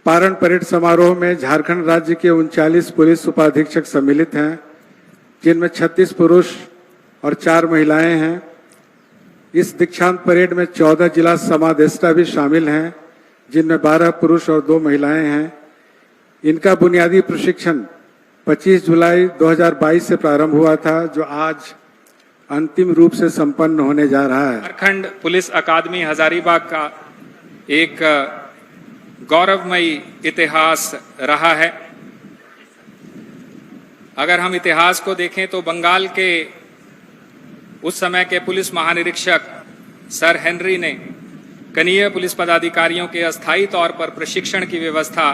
पारण परेड समारोह में झारखंड राज्य के 39 पुलिस उपाधीक्षक सम्मिलित हैं, जिनमें 36 पुरुष और 4 महिलाएं हैं। इस दीक्षांत परेड में 14 जिला समादेष्टा भी शामिल हैं, जिनमें 12 पुरुष और 2 महिलाएं हैं। इनका बुनियादी प्रशिक्षण 25 जुलाई 2022 से प्रारंभ हुआ था, जो आज अंतिम रूप से संपन्न होने जा रहा है। झारखंड पुलिस अकादमी हजारीबाग का एक गौरवमयी इतिहास रहा है। अगर हम इतिहास को देखें तो बंगाल के उस समय के पुलिस महानिरीक्षक सर हेनरी ने कनीय पुलिस पदाधिकारियों के अस्थायी तौर पर प्रशिक्षण की व्यवस्था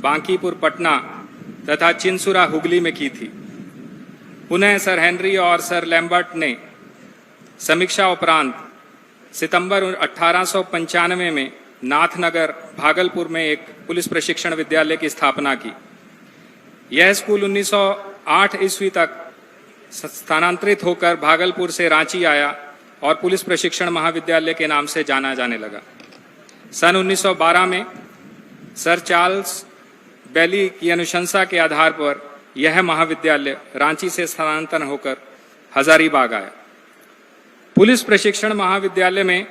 बांकीपुर पटना तथा चिंसुरा हुगली में की थी। पुनः सर हेनरी और सर लैम्बर्ट ने समीक्षा उपरांत सितंबर 1895 में नाथनगर भागलपुर में एक पुलिस प्रशिक्षण विद्यालय की स्थापना की। यह स्कूल 1908 ईस्वी तक स्थानांतरित होकर भागलपुर से रांची आया और पुलिस प्रशिक्षण महाविद्यालय के नाम से जाना जाने लगा। सन 1912 में सर चार्ल्स बेली की अनुशंसा के आधार पर यह महाविद्यालय रांची से स्थानांतरण होकर हजारीबाग आया। पुलिस प्रशिक्षण महाविद्यालय में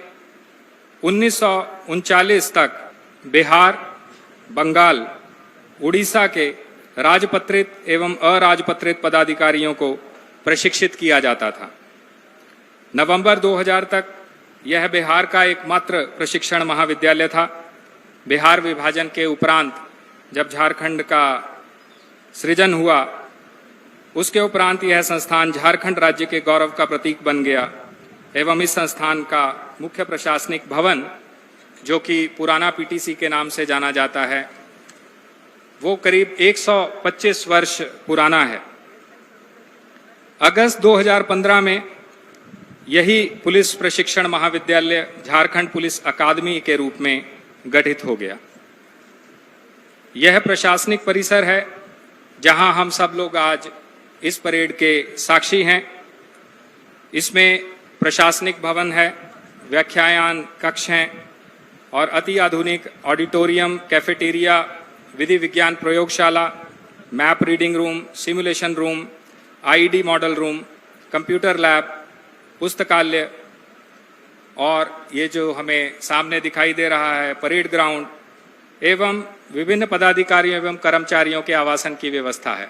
1939 तक बिहार, बंगाल, उड़ीसा के राजपत्रित एवं अराजपत्रित पदाधिकारियों को प्रशिक्षित किया जाता था। नवंबर 2000 तक यह बिहार का एकमात्र प्रशिक्षण महाविद्यालय था। बिहार विभाजन के उपरांत जब झारखंड का सृजन हुआ, उसके उपरांत यह संस्थान झारखंड राज्य के गौरव का प्रतीक बन गया एवं इस संस्थान का मुख्य प्रशासनिक भवन, जो कि पुराना पीटीसी के नाम से जाना जाता है, वो करीब 125 वर्ष पुराना है। अगस्त 2015 में यही पुलिस प्रशिक्षण महाविद्यालय झारखंड पुलिस अकादमी के रूप में गठित हो गया। यह प्रशासनिक परिसर है जहां हम सब लोग आज इस परेड के साक्षी हैं। इसमें प्रशासनिक भवन है, व्याख्यान कक्ष हैं और अति आधुनिक ऑडिटोरियम, कैफेटेरिया, विधि विज्ञान प्रयोगशाला, map reading room, simulation room, ID model room, computer lab, पुस्तकालय और ये जो हमें सामने दिखाई दे रहा है परेड ग्राउंड एवं विभिन्न पदाधिकारियों एवं कर्मचारियों के आवासन की व्यवस्था है।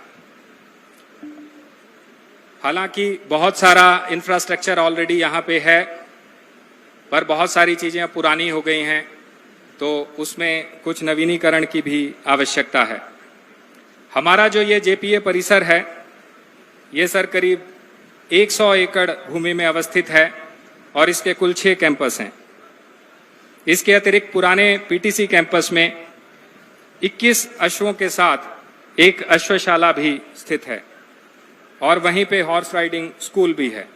हालांकि बहुत सारा इंफ्रास्ट्रक्चर ऑलरेडी यहाँ पे है, पर बहुत सारी चीज़ें पुरानी हो गई हैं, तो उसमें कुछ नवीनीकरण की भी आवश्यकता है। हमारा जो ये जेपीए परिसर है, ये सर करीब 100 एकड़ भूमि में अवस्थित है और इसके कुल 6 कैंपस हैं। इसके अतिरिक्त पुराने पीटीसी कैंपस में 21 अश्वों के साथ एक अश्वशाला भी स्थित है और वहीं पे हॉर्स राइडिंग स्कूल भी है,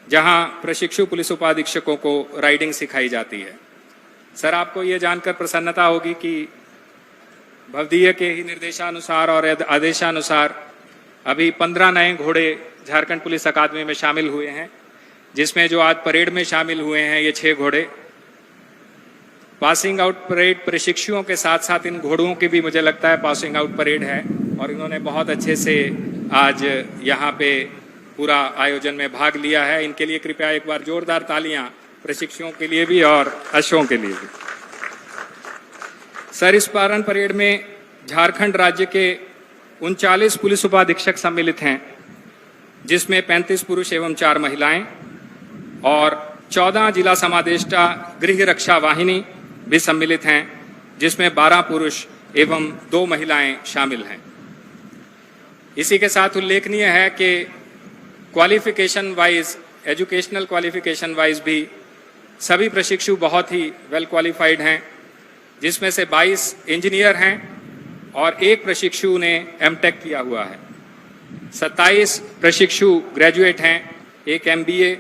जहां प्रशिक्षु पुलिस उपाधीक्षकों को राइडिंग सिखाई जाती है। सर, आपको ये जानकर प्रसन्नता होगी कि भवदीय के ही निर्देशानुसार और आदेशानुसार अभी 15 नए घोड़े झारखंड पुलिस अकादमी में शामिल हुए हैं, जिसमें जो आज परेड में शामिल हुए हैं ये 6 घोड़े। पासिंग आउट परेड प्रशिक्षुओं के साथ साथ इन घोड़ों की भी मुझे लगता है पासिंग आउट परेड है और इन्होंने बहुत अच्छे से आज यहाँ पे पूरा आयोजन में भाग लिया है। इनके लिए कृपया एक बार जोरदार तालियां प्रशिक्षुओं के लिए भी और अश्वों के लिए भी। सर, इस पारण परेड में झारखंड राज्य के 39 पुलिस उपाधीक्षक सम्मिलित हैं, जिसमें 35 पुरुष एवं 4 महिलाएं और 14 जिला समादेष्टा गृह रक्षा वाहिनी भी सम्मिलित हैं, जिसमें 12 पुरुष एवं 2 महिलाएं शामिल हैं। इसी के साथ उल्लेखनीय है कि qualification wise, educational qualification wise भी सभी प्रशिक्षु बहुत ही वेल क्वालिफाइड हैं, जिसमें से 22 इंजीनियर हैं और 1 प्रशिक्षु ने एमटेक किया हुआ है। 27 प्रशिक्षु ग्रेजुएट हैं, 1 एमबीए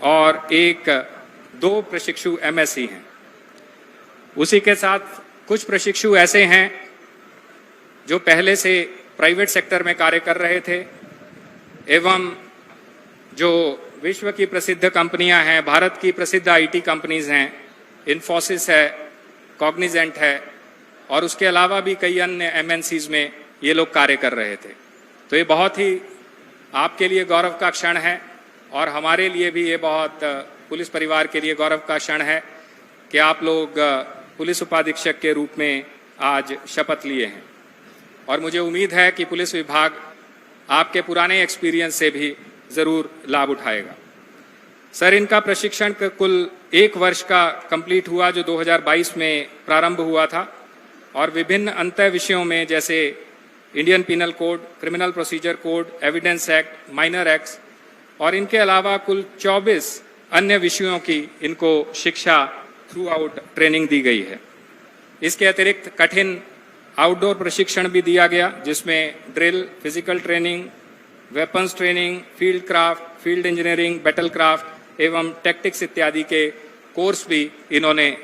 और 2 प्रशिक्षु एमएससी हैं। उसी के साथ कुछ प्रशिक्षु ऐसे हैं जो पहले से प्राइवेट सेक्टर में कार्य कर रहे थे एवं जो विश्व की प्रसिद्ध कंपनियां हैं, भारत की प्रसिद्ध आईटी कंपनीज हैं, इन्फोसिस है, कॉग्निजेंट है और उसके अलावा भी कई अन्य MNCs में ये लोग कार्य कर रहे थे। तो ये बहुत ही आपके लिए गौरव का क्षण है और हमारे लिए भी ये बहुत पुलिस परिवार के लिए गौरव का क्षण है कि आप लोग पुलिस उपाधीक्षक के रूप में आज शपथ लिए हैं। और मुझे उम्मीद है कि पुलिस विभाग आपके पुराने एक्सपीरियंस से भी ज़रूर लाभ उठाएगा। सर, इनका प्रशिक्षण कुल 1 वर्ष का कंप्लीट हुआ जो 2022 में प्रारंभ हुआ था और विभिन्न अंतः विषयों में जैसे Indian penal code, criminal procedure code, evidence act, minor acts और इनके अलावा कुल 24 अन्य विषयों की इनको शिक्षा थ्रू आउट ट्रेनिंग दी गई है। इसके अतिरिक्त कठिन आउटडोर प्रशिक्षण भी दिया गया जिसमें drill, physical training, weapons training, field craft, field engineering, battle craft एवं टैक्टिक्स इत्यादि के कोर्स भी इन्होंने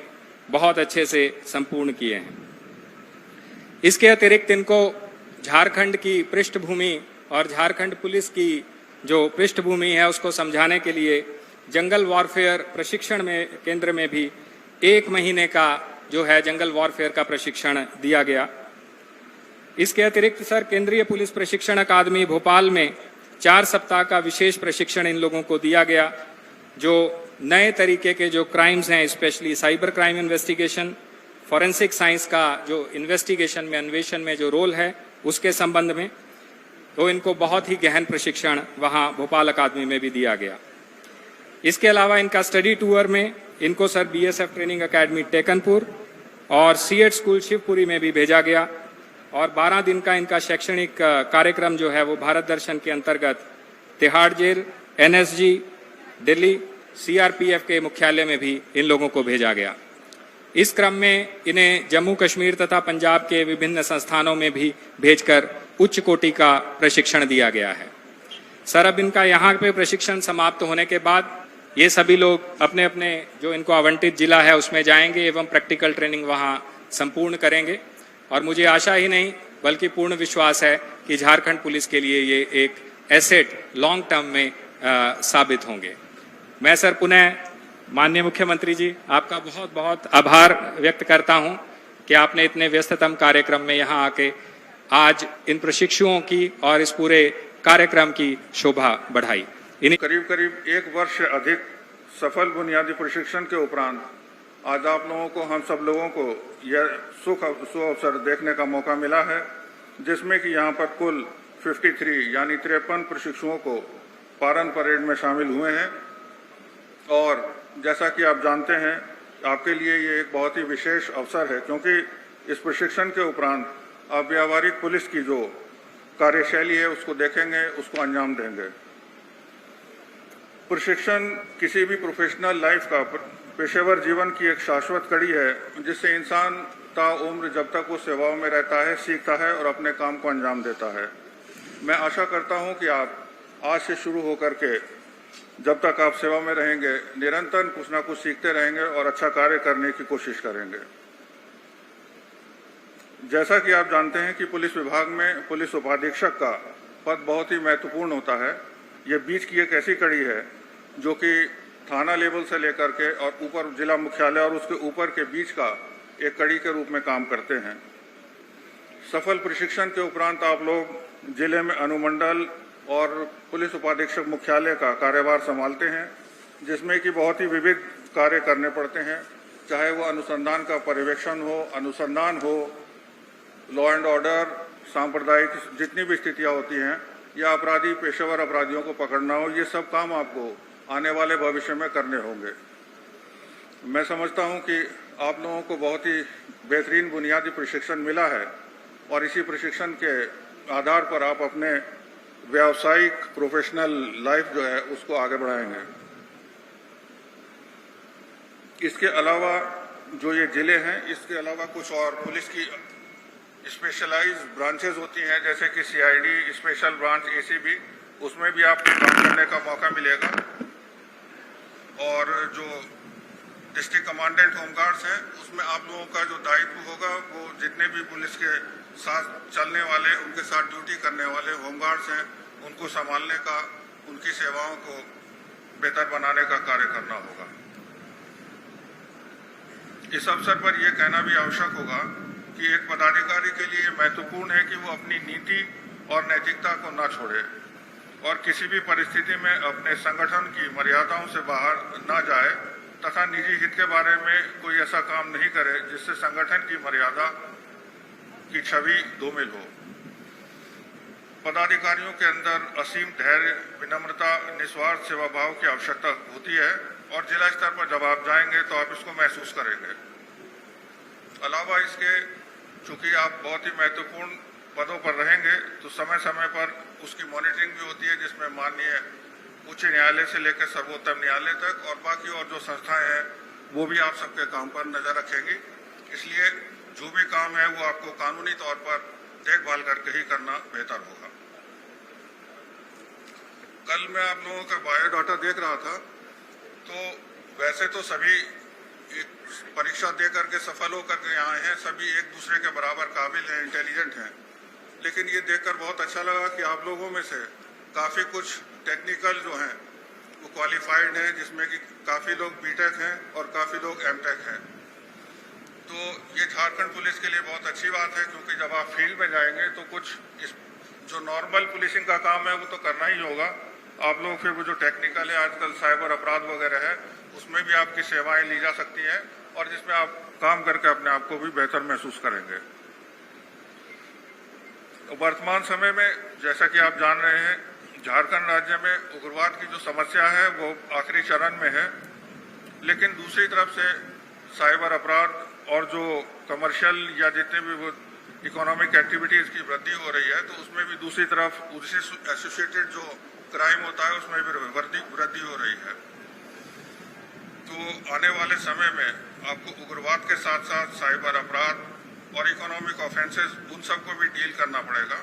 बहुत अच्छे से संपूर्ण किए हैं। इसके अतिरिक्त इनको झारखंड की पृष्ठभूमि और झारखंड पुलिस की जो पृष्ठभूमि है उसको समझाने के लिए जंगल वॉरफेयर प्रशिक्षण में केंद्र में भी 1 महीने का जो है जंगल वॉरफेयर का प्रशिक्षण दिया गया। इसके अतिरिक्त सर, केंद्रीय पुलिस प्रशिक्षण अकादमी भोपाल में 4 सप्ताह का विशेष प्रशिक्षण इन लोगों को दिया गया जो नए तरीके के जो क्राइम्स हैं, specially cyber crime investigation, forensic science का जो इन्वेस्टिगेशन में, अन्वेषण में जो रोल है उसके संबंध में, तो इनको बहुत ही गहन प्रशिक्षण वहाँ भोपाल अकादमी में भी दिया गया। इसके अलावा इनका स्टडी टूर में इनको sir BSF training academy Tekanpur और सीएट स्कूल शिवपुरी में भी भेजा गया और 12 दिन का इनका शैक्षणिक कार्यक्रम जो है वो भारत दर्शन के अंतर्गत Tihar jail, NSG, Delhi, CRPF के मुख्यालय में भी इन लोगों को भेजा गया। इस क्रम में इन्हें जम्मू कश्मीर तथा पंजाब के विभिन्न संस्थानों में भी भेजकर उच्च कोटि का प्रशिक्षण दिया गया है। सर, अब इनका यहाँ पे प्रशिक्षण समाप्त होने के बाद ये सभी लोग अपने अपने जो इनको आवंटित जिला है उसमें जाएंगे एवं प्रैक्टिकल ट्रेनिंग वहाँ संपूर्ण करेंगे और मुझे आशा ही नहीं बल्कि पूर्ण विश्वास है कि झारखंड पुलिस के लिए ये एक एसेट लॉन्ग टर्म में साबित होंगे। मैं सर पुनः माननीय मुख्यमंत्री जी आपका बहुत बहुत आभार व्यक्त करता हूं कि आपने इतने व्यस्ततम कार्यक्रम में यहाँ आके आज इन प्रशिक्षुओं की और इस पूरे कार्यक्रम की शोभा बढ़ाई। करीब 1 वर्ष से अधिक सफल बुनियादी प्रशिक्षण के उपरांत आज आप लोगों को, हम सब लोगों को यह सुअवसर देखने का मौका मिला है जिसमें कि यहाँ पर कुल 53 यानी 53 प्रशिक्षुओं को पारण परेड में शामिल हुए हैं और जैसा कि आप जानते हैं आपके लिए ये एक बहुत ही विशेष अवसर है क्योंकि इस प्रशिक्षण के उपरांत आप व्यावहारिक पुलिस की जो कार्यशैली है उसको देखेंगे, उसको अंजाम देंगे। प्रशिक्षण किसी भी प्रोफेशनल लाइफ का, पेशेवर जीवन की एक शाश्वत कड़ी है जिससे इंसान ताउम्र जब तक वो सेवाओं में रहता है सीखता है और अपने काम को अंजाम देता है। मैं आशा करता हूं कि आप आज से शुरू होकर के जब तक आप सेवा में रहेंगे निरंतर कुछ ना कुछ सीखते रहेंगे और अच्छा कार्य करने की कोशिश करेंगे। जैसा कि आप जानते हैं कि पुलिस विभाग में पुलिस उपाधीक्षक का पद बहुत ही महत्वपूर्ण होता है। ये बीच की एक ऐसी कड़ी है जो कि थाना लेवल से लेकर के और ऊपर जिला मुख्यालय और उसके ऊपर के बीच का एक कड़ी के रूप में काम करते हैं। सफल प्रशिक्षण के उपरांत आप लोग जिले में अनुमंडल और पुलिस उपाधीक्षक मुख्यालय का कार्यभार संभालते हैं जिसमें कि बहुत ही विविध कार्य करने पड़ते हैं, चाहे वो अनुसंधान का पर्यवेक्षण हो, अनुसंधान हो, लॉ एंड ऑर्डर, सांप्रदायिक जितनी भी स्थितियां होती हैं या अपराधी, पेशेवर अपराधियों को पकड़ना हो, ये सब काम आपको आने वाले भविष्य में करने होंगे। मैं समझता हूं कि आप लोगों को बहुत ही बेहतरीन बुनियादी प्रशिक्षण मिला है और इसी प्रशिक्षण के आधार पर आप अपने व्यावसायिक प्रोफेशनल लाइफ जो है उसको आगे बढ़ाएंगे। इसके अलावा जो ये जिले हैं, इसके अलावा कुछ और पुलिस की स्पेशलाइज्ड ब्रांचेस होती हैं जैसे कि CID, स्पेशल ब्रांच, ACB, उसमें भी आपको काम करने का मौका मिलेगा। और जो डिस्ट्रिक्ट कमांडेंट होमगार्ड्स हैं उसमें आप लोगों का जो दायित्व होगा वो जितने भी पुलिस के साथ चलने वाले, उनके साथ ड्यूटी करने वाले होमगार्ड्स हैं उनको संभालने का, उनकी सेवाओं को बेहतर बनाने का कार्य करना होगा। इस अवसर पर यह कहना भी आवश्यक होगा कि एक पदाधिकारी के लिए महत्वपूर्ण है कि वो अपनी नीति और नैतिकता को न छोड़े और किसी भी परिस्थिति में अपने संगठन की मर्यादाओं से बाहर न जाए तथा निजी हित के बारे में कोई ऐसा काम नहीं करे जिससे संगठन की मर्यादा की छवि धूमिल हो। पदाधिकारियों के अंदर असीम धैर्य, विनम्रता, निस्वार्थ सेवा भाव की आवश्यकता होती है और जिला स्तर पर जब आप जाएंगे तो आप इसको महसूस करेंगे। अलावा इसके चूंकि आप बहुत ही महत्वपूर्ण पदों पर रहेंगे तो समय समय पर उसकी मॉनिटरिंग भी होती है, जिसमें माननीय उच्च न्यायालय से लेकर सर्वोच्च न्यायालय तक और बाकी और जो संस्थाएं हैं वो भी आप सबके काम पर नजर रखेंगी। इसलिए जो भी काम है वो आपको कानूनी तौर पर देखभाल करके ही करना बेहतर होगा। कल मैं आप लोगों का बायोडाटा देख रहा था, तो वैसे तो सभी एक परीक्षा दे करके सफल होकर के यहाँ हैं, सभी एक दूसरे के बराबर काबिल हैं, इंटेलिजेंट हैं, लेकिन ये देखकर बहुत अच्छा लगा कि आप लोगों में से काफ़ी कुछ टेक्निकल जो हैं वो क्वालिफाइड हैं, जिसमें कि काफ़ी लोग बीटेक हैं और काफ़ी लोग एमटेक हैं। तो ये झारखंड पुलिस के लिए बहुत अच्छी बात है, क्योंकि जब आप फील्ड में जाएंगे तो कुछ इस जो नॉर्मल पुलिसिंग का काम है वो तो करना ही होगा। आप लोग फिर वो जो टेक्निकल है, आजकल साइबर अपराध वगैरह है, उसमें भी आपकी सेवाएं ली जा सकती हैं और जिसमें आप काम करके अपने आप को भी बेहतर महसूस करेंगे। तो वर्तमान समय में जैसा कि आप जान रहे हैं, झारखंड राज्य में उग्रवाद की जो समस्या है वो आखिरी चरण में है, लेकिन दूसरी तरफ से साइबर अपराध और जो कमर्शियल या जितने भी वो इकोनॉमिक एक्टिविटीज़ की वृद्धि हो रही है, तो उसमें भी दूसरी तरफ उससे एसोसिएटेड जो क्राइम होता है उसमें भी वृद्धि हो रही है। तो आने वाले समय में आपको उग्रवाद के साथ साथ साइबर अपराध और इकोनॉमिक ऑफेंसेस उन सबको भी डील करना पड़ेगा।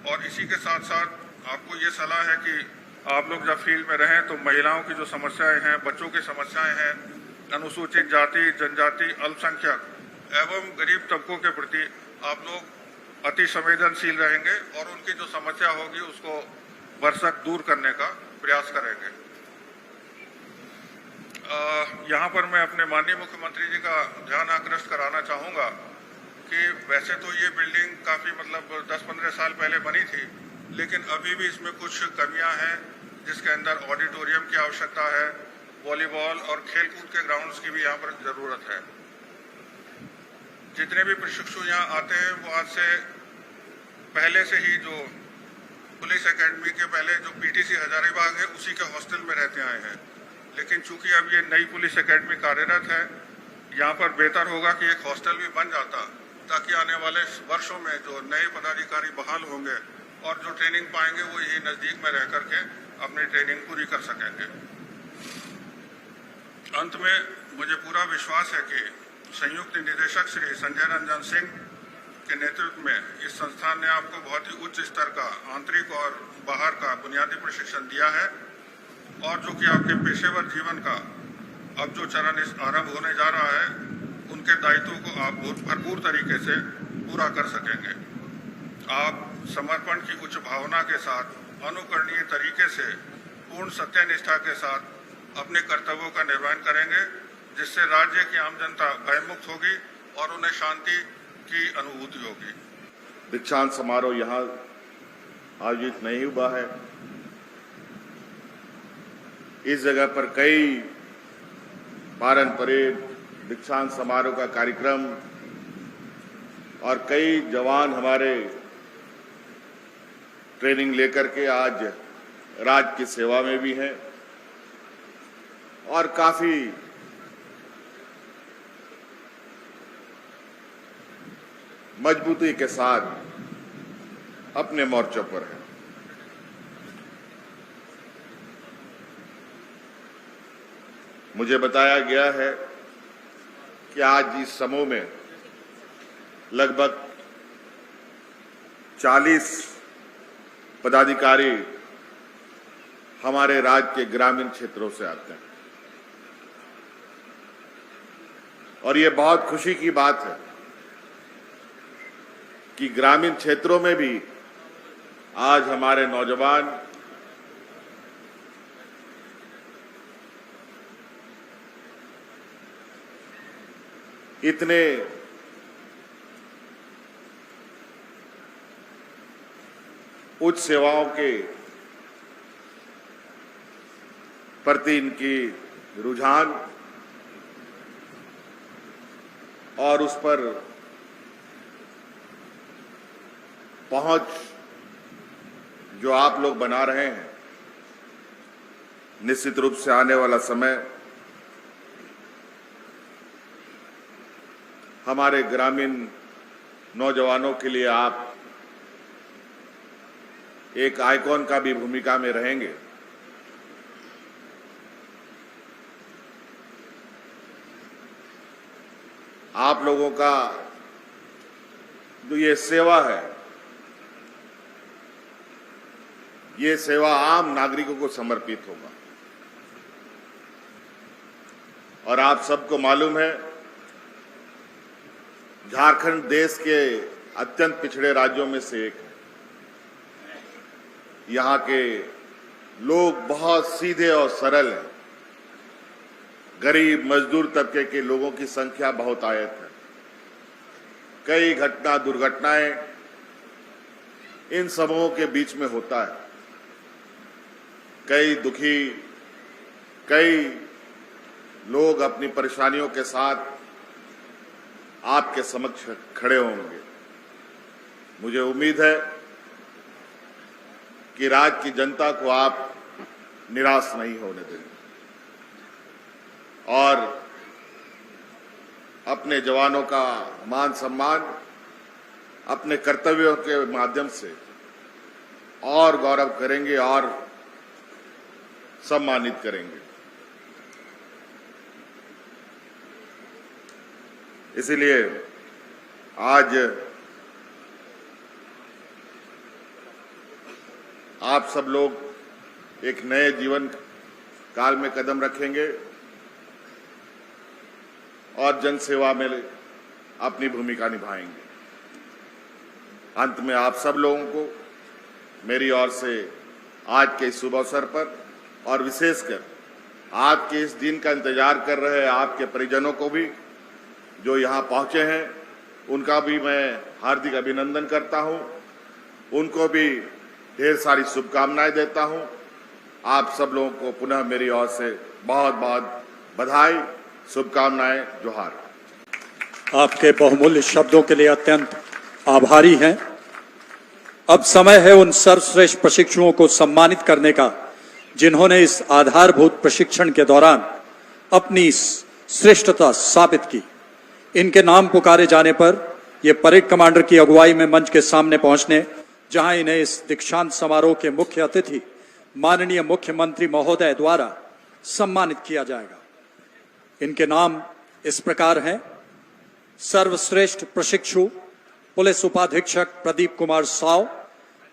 और इसी के साथ साथ आपको ये सलाह है कि आप लोग जब फील्ड में रहें तो महिलाओं की जो समस्याएं हैं, बच्चों की समस्याएं हैं, अनुसूचित जाति, जनजाति, अल्पसंख्यक एवं गरीब तबकों के प्रति आप लोग अति संवेदनशील रहेंगे और उनकी जो समस्या होगी उसको भरसक दूर करने का प्रयास करेंगे। यहाँ पर मैं अपने माननीय मुख्यमंत्री जी का ध्यान आकृष्ट कराना चाहूँगा कि वैसे तो ये बिल्डिंग काफ़ी 10-15 साल पहले बनी थी, लेकिन अभी भी इसमें कुछ कमियां हैं, जिसके अंदर ऑडिटोरियम की आवश्यकता है, वॉलीबॉल और खेलकूद के ग्राउंड्स की भी यहाँ पर ज़रूरत है। जितने भी प्रशिक्षु यहाँ आते हैं वो आज से पहले से ही जो पुलिस एकेडमी के पहले जो पीटीसी हजारीबाग है उसी के हॉस्टल में रहते आए हैं, लेकिन चूंकि अब ये नई पुलिस एकेडमी कार्यरत है, यहाँ पर बेहतर होगा कि एक हॉस्टल भी बन जाता, ताकि आने वाले वर्षों में जो नए पदाधिकारी बहाल होंगे और जो ट्रेनिंग पाएंगे वो यही नज़दीक में रह करके अपनी ट्रेनिंग पूरी कर सकेंगे। अंत में मुझे पूरा विश्वास है कि संयुक्त निदेशक श्री संजय रंजन सिंह के नेतृत्व में इस संस्थान ने आपको बहुत ही उच्च स्तर का आंतरिक और बाहर का बुनियादी प्रशिक्षण दिया है और जो कि आपके पेशेवर जीवन का अब जो चरण इस आरंभ होने जा रहा है उनके दायित्वों को आप भरपूर तरीके से पूरा कर सकेंगे। आप समर्पण की उच्च भावना के साथ, अनुकरणीय तरीके से, पूर्ण सत्यनिष्ठा के साथ अपने कर्तव्यों का निर्वहन करेंगे, जिससे राज्य की आम जनता भयमुक्त होगी और उन्हें शांति की अनुभूति होगी। दीक्षांत समारोह यहाँ आयोजित नहीं हुआ है। इस जगह पर कई पारंपरिक दीक्षांत समारोह का कार्यक्रम और कई जवान हमारे ट्रेनिंग लेकर के आज राज्य की सेवा में भी हैं और काफी मजबूती के साथ अपने मोर्चों पर हैं। मुझे बताया गया है कि आज इस समूह में लगभग 40 पदाधिकारी हमारे राज्य के ग्रामीण क्षेत्रों से आते हैं और ये बहुत खुशी की बात है कि ग्रामीण क्षेत्रों में भी आज हमारे नौजवान इतने उच्च सेवाओं के प्रति इनकी रुझान और उस पर पहुंच जो आप लोग बना रहे हैं, निश्चित रूप से आने वाला समय हमारे ग्रामीण नौजवानों के लिए आप एक आइकॉन का भी भूमिका में रहेंगे। आप लोगों का जो ये सेवा है, ये सेवा आम नागरिकों को समर्पित होगा। और आप सबको मालूम है, झारखंड देश के अत्यंत पिछड़े राज्यों में से एक है। यहाँ के लोग बहुत सीधे और सरल हैं। गरीब मजदूर तबके के लोगों की संख्या बहुत आयत है। कई दुर्घटनाएं इन समूहों के बीच में होता है। कई लोग अपनी परेशानियों के साथ आपके समक्ष खड़े होंगे। मुझे उम्मीद है कि राज्य की जनता को आप निराश नहीं होने देंगे और अपने जवानों का मान सम्मान अपने कर्तव्यों के माध्यम से और गौरव करेंगे और सम्मानित करेंगे। इसीलिए आज आप सब लोग एक नए जीवन काल में कदम रखेंगे और जनसेवा में अपनी भूमिका निभाएंगे। अंत में आप सब लोगों को मेरी ओर से आज के इस शुभ अवसर पर और विशेषकर आज के इस दिन का इंतजार कर रहे आपके परिजनों को भी जो यहाँ पहुंचे हैं, उनका भी मैं हार्दिक अभिनंदन करता हूं। उनको भी ढेर सारी शुभकामनाएं देता हूं। आप सब लोगों को पुनः मेरी ओर से बहुत बहुत बधाई, शुभकामनाएं, जोहार। आपके बहुमूल्य शब्दों के लिए अत्यंत आभारी हैं। अब समय है उन सर्वश्रेष्ठ प्रशिक्षुओं को सम्मानित करने का जिन्होंने इस आधारभूत प्रशिक्षण के दौरान अपनी श्रेष्ठता साबित की। इनके नाम पुकारे जाने पर ये परेड कमांडर की अगुवाई में मंच के सामने पहुंचने, जहां इन्हें इस दीक्षांत समारोह के मुख्य अतिथि माननीय मुख्यमंत्री महोदय द्वारा सम्मानित किया जाएगा। इनके नाम इस प्रकार हैं: सर्वश्रेष्ठ प्रशिक्षु पुलिस उपाधीक्षक प्रदीप कुमार साव,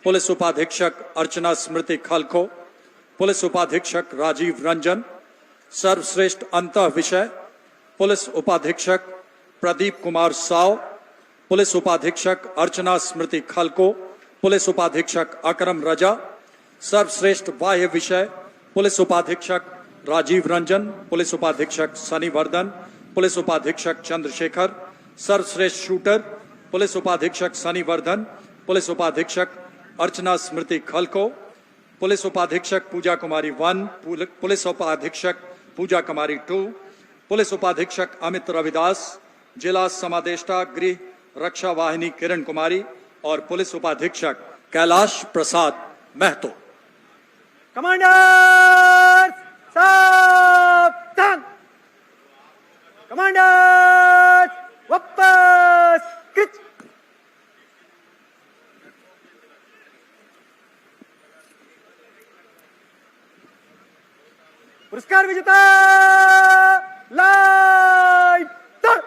पुलिस उपाधीक्षक अर्चना स्मृति खलखो, पुलिस उपाधीक्षक राजीव रंजन। सर्वश्रेष्ठ अंतः विषय पुलिस उपाधीक्षक प्रदीप कुमार साव, पुलिस उपाधीक्षक अर्चना स्मृति खलको, पुलिस उपाधीक्षक अकरम रजा। सर्वश्रेष्ठ बाह्य विषय पुलिस उपाधीक्षक राजीव रंजन, पुलिस उपाधीक्षक सनी वर्धन, पुलिस उपाधीक्षक चंद्रशेखर। सर्वश्रेष्ठ शूटर पुलिस उपाधीक्षक सनी वर्धन, पुलिस उपाधीक्षक अर्चना स्मृति खलको, पुलिस उपाधीक्षक पूजा कुमारी 1, पुलिस उपाधीक्षक पूजा कुमारी 2, पुलिस उपाधीक्षक अमित रविदास, जिला समादेष्टा गृह रक्षा वाहिनी किरण कुमारी और पुलिस उपाधीक्षक कैलाश प्रसाद महतो। कमांडर सावधान! कमांडर वापस खिंच! पुरस्कार विजेता लाइव दौड़!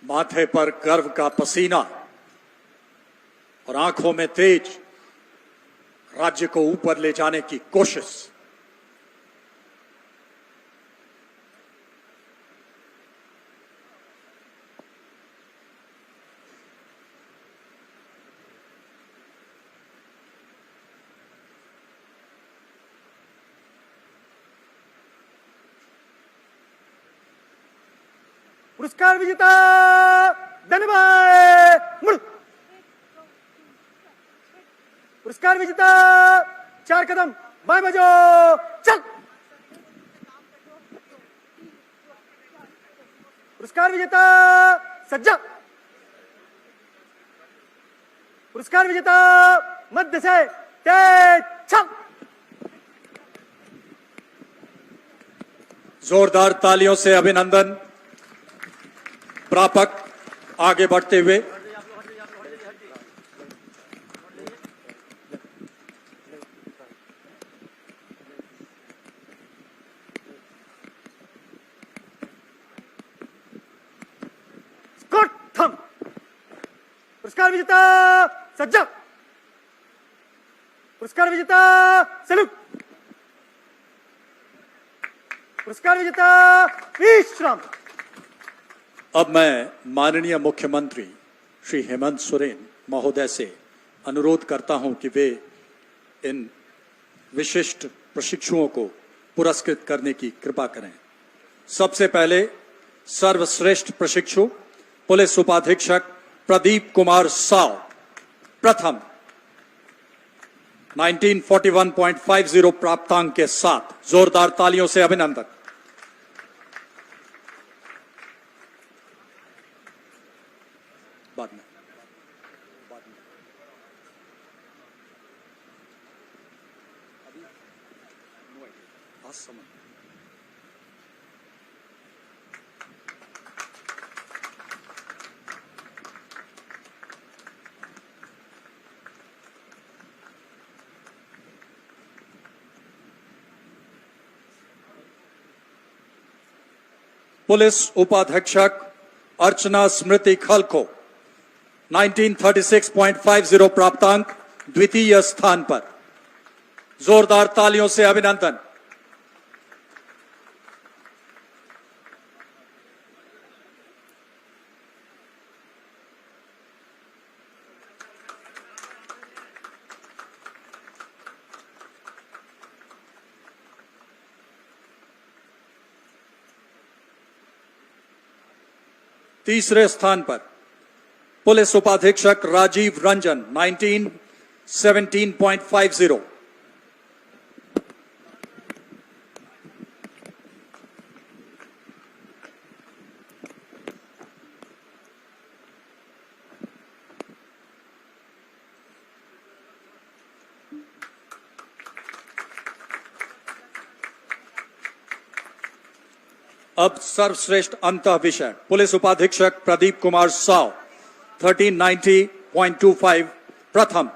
माथे पर गर्व का पसीना और आंखों में तेज, राज्य को ऊपर ले जाने की कोशिश। पुरस्कार विजेता धनबाई मुड़। पुरस्कार विजेता 4 कदम बाएं बजो चल। पुरस्कार विजेता सज्जा। पुरस्कार विजेता मध्य से तेज चल। जोरदार तालियों से अभिनंदन। प्रापक आगे बढ़ते हुए स्कॉट थम। पुरस्कार विजेता सज्जा। पुरस्कार विजेता सलूट। पुरस्कार विजेता विश्राम। अब मैं माननीय मुख्यमंत्री श्री हेमंत सोरेन महोदय से अनुरोध करता हूं कि वे इन विशिष्ट प्रशिक्षुओं को पुरस्कृत करने की कृपा करें। सबसे पहले सर्वश्रेष्ठ प्रशिक्षु पुलिस उपाधीक्षक प्रदीप कुमार साव प्रथम 1941.50 प्राप्तांक के साथ जोरदार तालियों से अभिनंदन। बाद में पुलिस उपाधीक्षक अर्चना स्मृति खलखो 1936.50 प्राप्तांक द्वितीय स्थान पर जोरदार तालियों से अभिनंदन। तीसरे स्थान पर पुलिस उपाधीक्षक राजीव रंजन 1917.50। अब सर्वश्रेष्ठ अंतः विषय पुलिस उपाधीक्षक प्रदीप कुमार साव 1390.25 प्रथम।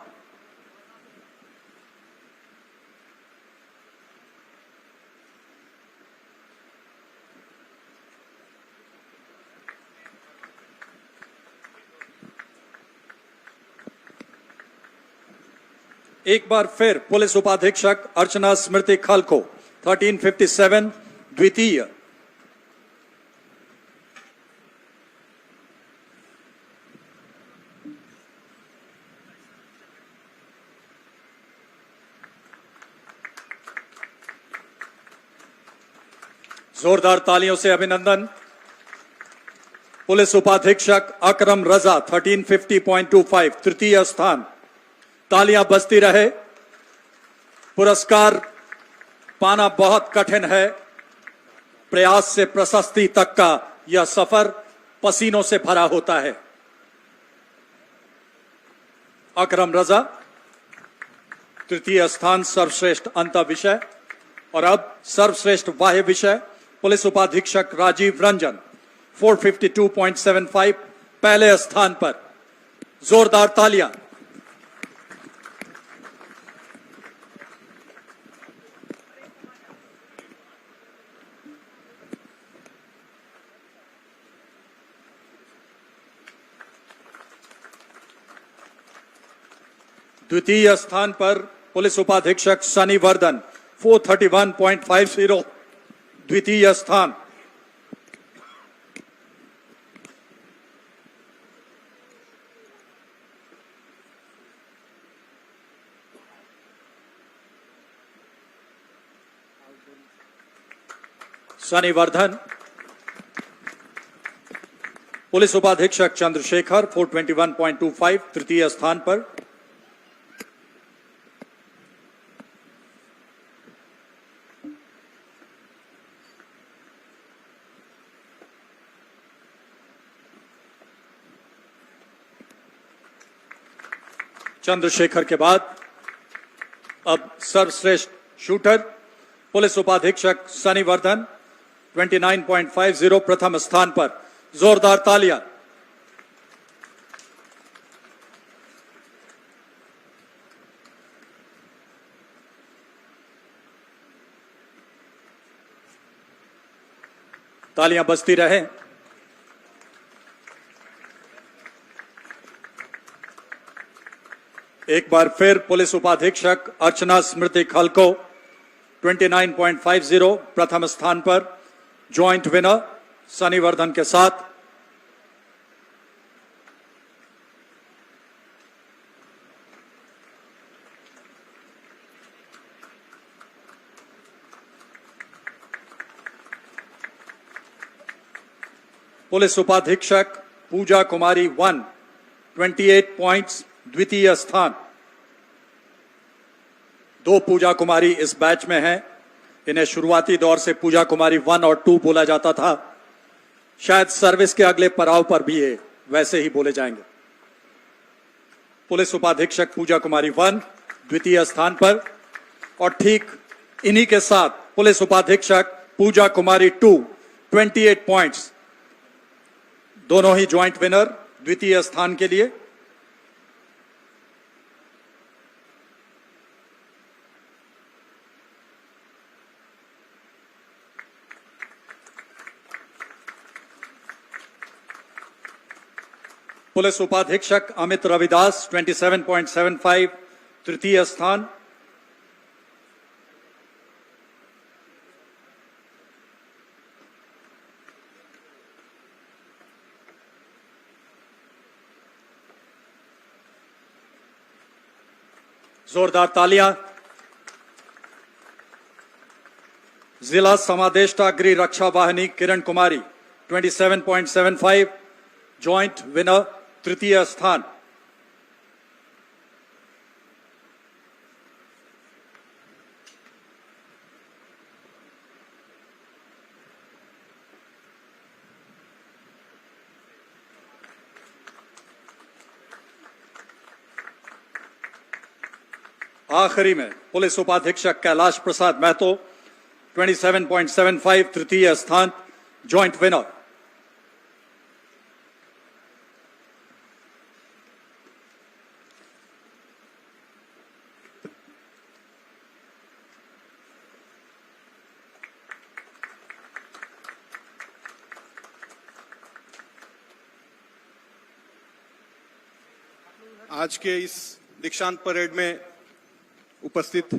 एक बार फिर पुलिस उपाधीक्षक अर्चना स्मृति खलखो 1357 द्वितीय। जोरदार तालियों से अभिनंदन। पुलिस उपाधीक्षक अकरम रजा 1350.25 तृतीय स्थान। तालियां बजती रहे। पुरस्कार पाना बहुत कठिन है। प्रयास से प्रशस्ति तक का यह सफर पसीनों से भरा होता है। अकरम रजा तृतीय स्थान सर्वश्रेष्ठ अंतः विषय। और अब सर्वश्रेष्ठ बाह्य विषय पुलिस उपाधीक्षक राजीव रंजन 452.75 पहले स्थान पर। जोरदार तालियां। द्वितीय स्थान पर पुलिस उपाधीक्षक सनी वर्धन 431.50 द्वितीय स्थान। सनी वर्धन पुलिस उपाधीक्षक चंद्रशेखर 421.25 तृतीय स्थान पर। चंद्रशेखर के बाद अब सर्वश्रेष्ठ शूटर पुलिस उपाधीक्षक सनीवर्धन 29.50 प्रथम स्थान पर। जोरदार तालियां। तालियां बजती रहे। एक बार फिर पुलिस उपाधीक्षक अर्चना स्मृति खलको 29.50 प्रथम स्थान पर, जॉइंट विनर सनीवर्धन के साथ। पुलिस उपाधीक्षक पूजा कुमारी 1 28 पॉइंट्स द्वितीय स्थान। 2 पूजा कुमारी इस बैच में हैं। इन्हें शुरुआती दौर से पूजा कुमारी 1 और 2 बोला जाता था। शायद सर्विस के अगले पड़ाव पर भी ये वैसे ही बोले जाएंगे। पुलिस उपाधीक्षक पूजा कुमारी 1 द्वितीय स्थान पर, और ठीक इन्हीं के साथ पुलिस उपाधीक्षक पूजा कुमारी 2 28 पॉइंट्स, दोनों ही ज्वाइंट विनर द्वितीय स्थान के लिए। पुलिस उपाधीक्षक अमित रविदास 27.75 तृतीय स्थान। जोरदार तालियां। जिला समादेष्टा गृह रक्षा वाहिनी किरण कुमारी 27.75 जॉइंट विनर तृतीय स्थान। आखिरी में पुलिस उपाधीक्षक कैलाश प्रसाद महतो 27.75 तृतीय स्थान, जॉइंट विनर। आज के इस दीक्षांत परेड में उपस्थित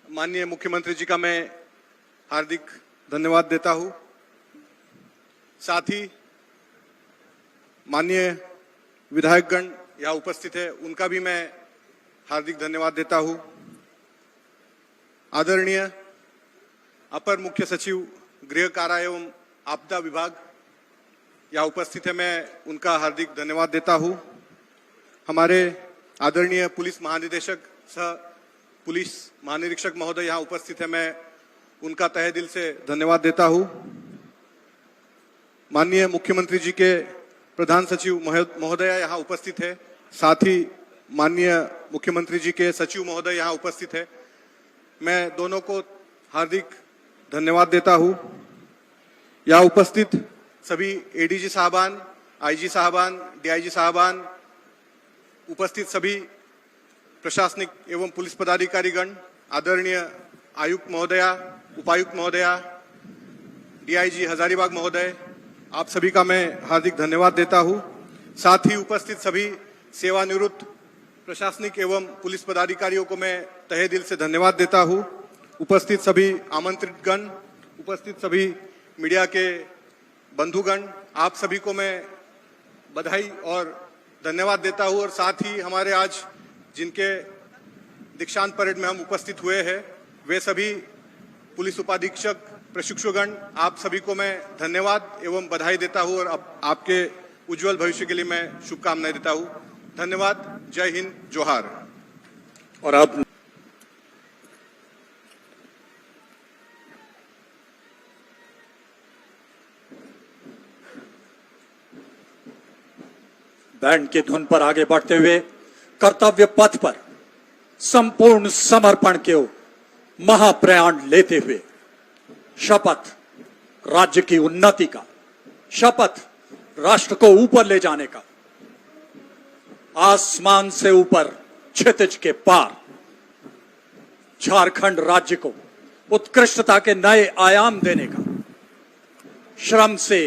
माननीय मुख्यमंत्री जी का मैं हार्दिक धन्यवाद देता हूं। साथ ही माननीय विधायकगण यहाँ उपस्थित है, उनका भी मैं हार्दिक धन्यवाद देता हूं। आदरणीय अपर मुख्य सचिव गृह कारा एवं आपदा विभाग यहाँ उपस्थित है, मैं उनका हार्दिक धन्यवाद देता हूं। हमारे आदरणीय पुलिस महानिदेशक सह पुलिस महानिरीक्षक महोदय यहाँ उपस्थित है, मैं उनका तहे दिल से धन्यवाद देता हूँ। माननीय मुख्यमंत्री जी के प्रधान सचिव महोदय यहाँ उपस्थित है, साथ ही माननीय मुख्यमंत्री जी के सचिव महोदय यहाँ उपस्थित है, मैं दोनों को हार्दिक धन्यवाद देता हूँ। यहाँ उपस्थित सभी एडीजी साहबान, आईजी साहबान, डीआईजी साहबान, उपस्थित सभी प्रशासनिक एवं पुलिस पदाधिकारीगण, आदरणीय आयुक्त महोदया, उपायुक्त महोदया, डीआईजी हजारीबाग महोदय, आप सभी का मैं हार्दिक धन्यवाद देता हूं। साथ ही उपस्थित सभी सेवानिवृत्त प्रशासनिक एवं पुलिस पदाधिकारियों को मैं तहे दिल से धन्यवाद देता हूं। उपस्थित सभी आमंत्रित गण, उपस्थित सभी मीडिया के बंधुगण, आप सभी को मैं बधाई और धन्यवाद देता हूं। और साथ ही हमारे आज जिनके दीक्षांत परेड में हम उपस्थित हुए हैं, वे सभी पुलिस उपाधीक्षक प्रशिक्षुगण, आप सभी को मैं धन्यवाद एवं बधाई देता हूं और आपके उज्जवल भविष्य के लिए मैं शुभकामनाएं देता हूं। धन्यवाद। जय हिंद, जोहार। और अब बैंड की धुन पर आगे बढ़ते हुए कर्तव्य पथ पर संपूर्ण समर्पण के महाप्रयाण लेते हुए शपथ राज्य की उन्नति का, शपथ राष्ट्र को ऊपर ले जाने का, आसमान से ऊपर क्षितिज के पार झारखंड राज्य को उत्कृष्टता के नए आयाम देने का, श्रम से,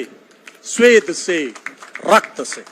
स्वेद से, रक्त से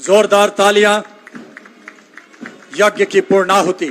जोरदार तालियां यज्ञ की पूर्णाहुति